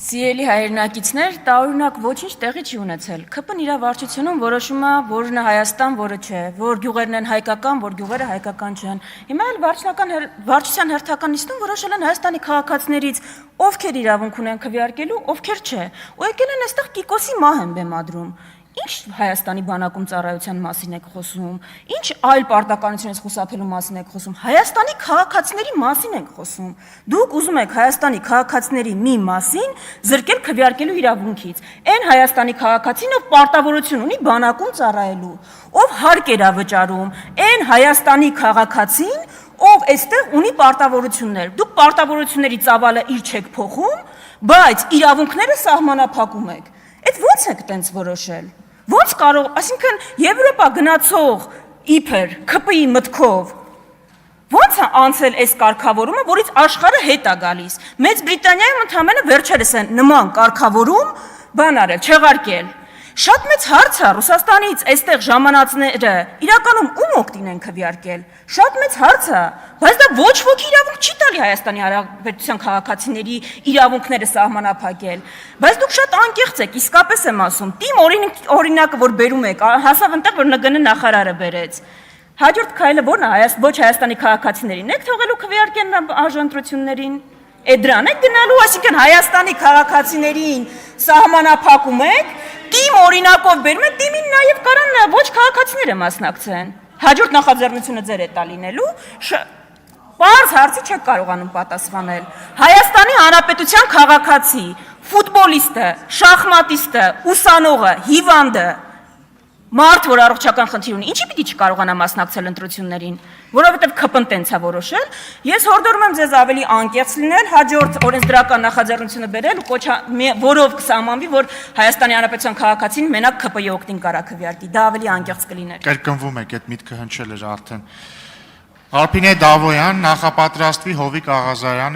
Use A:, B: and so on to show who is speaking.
A: Սիրելի հայրենակիցներ, տարօրինակ ոչինչ տեղի չի ունեցել։ ՔՊ-ն իր վարչությունում որոշում է, որն է Հայաստան, որը չէ, որ գյուղերն են հայկական, որ գյուղերը հայկական չեն։ Հիմա էլ վարչության հերթական նիստում որոշել են Հայաստանի քաղաքացիներից ովքեր իրավունք ունեն քվեարկելու, ովքեր չէ։ Ու եկել են այստեղ Կիկոսի մահ են բեմադրում։ Ինչ Հայաստանի բանակում ծառայության մասին եք խոսում, ինչ այլ պարտականությունից խուսափելու մասին եք խոսում, Հայաստանի քաղաքացիների մասին եք խոսում։ Դուք ուզում եք Հայաստանի քաղաքացիների մի մասին զրկել քվեարկելու իրավունքից։ Այն Հայաստանի քաղաքացին, ով պարտավորություն ունի բանակում ծառայելու, ով հարկ էր վճարում, այն Հայաստանի քաղաքացին, ով այստեղ ունի պարտավորություններ։ Դուք պարտավորությունների ծավալը իր չեք փոխում, բայց իրավունքները սահմանափակում եք։ Այդ ո՞նց եք տենց որոշել։ Ոնց կարող, այսինքն Եվրոպա գնացող իբր ՔՊ-ի մտքով ոնց է անցել այս կարգավորումը, որից աշխարհը հետ է գալիս։ Մեծ Բրիտանիայում ընդհանրապես վերջերս են նման կարգավորում բան արել, չեղարկել։ Շատ մեծ հարց է Ռուսաստանից այստեղ ժամանածները իրականում ում օգտին են քվեարկել։ Շատ մեծ հարց է, բայց դա ոչ ոքի իրավունք չի տալի Հայաստանի Հանրապետության քաղաքացիների իրավունքները սահմանափակել։ Բայց դուք շատ անկեղծ եք, իսկապես եմ ասում։ Տիմ օրինակը, որ բերում եք, հասավ այնտեղ, որ ՆԳՆ նախարարը բերեց։ Հաջորդ քայլը ո՞րն է, ոչ Հայաստանի քաղաքացիներին եք թողելու քվեարկեն արժանտրություններին։ Դրան եք գնալու, այսինքն Հայաստանի քաղաքացիներին սահմանափակում եք, տիմ օրինակով բերում եք, տիմին նաև կարան ոչ քաղաքացիները մասնակցեն։ Հաջորդ նախաձեռնությունը ձեր է տա լինելու, պարզ հարցի չեք կարողանում պատասխանել։ Հայաստանի Հանրապետության քաղաքացի, ֆուտբոլիստը, շախմատիստը, ուսանողը, հիվանդը, մարդ, որ առողջական խնդիր ունի, ինչի պիտի չկարողանա մասնակցել ընտրություններին, որովհետև ՔՊ-ն տենց է որոշել։ Ես հորդորում եմ ձեզ ավելի անկեղծ լինել, հաջորդ օրենսդրական նախաձեռնությունը բերել ու որով կսահմանվի, որ Հայաստանի Հանրապետության քաղաքացին մենակ ՔՊ-ի օգտին կարա քվեարկի, դա ավելի անկեղծ կլիներ։
B: Կրկնվում եք, այդ միտքը հնչել էր արդեն։ Արփինե Դավոյան, նախապատրաստվի Հովիկ Աղազարյանը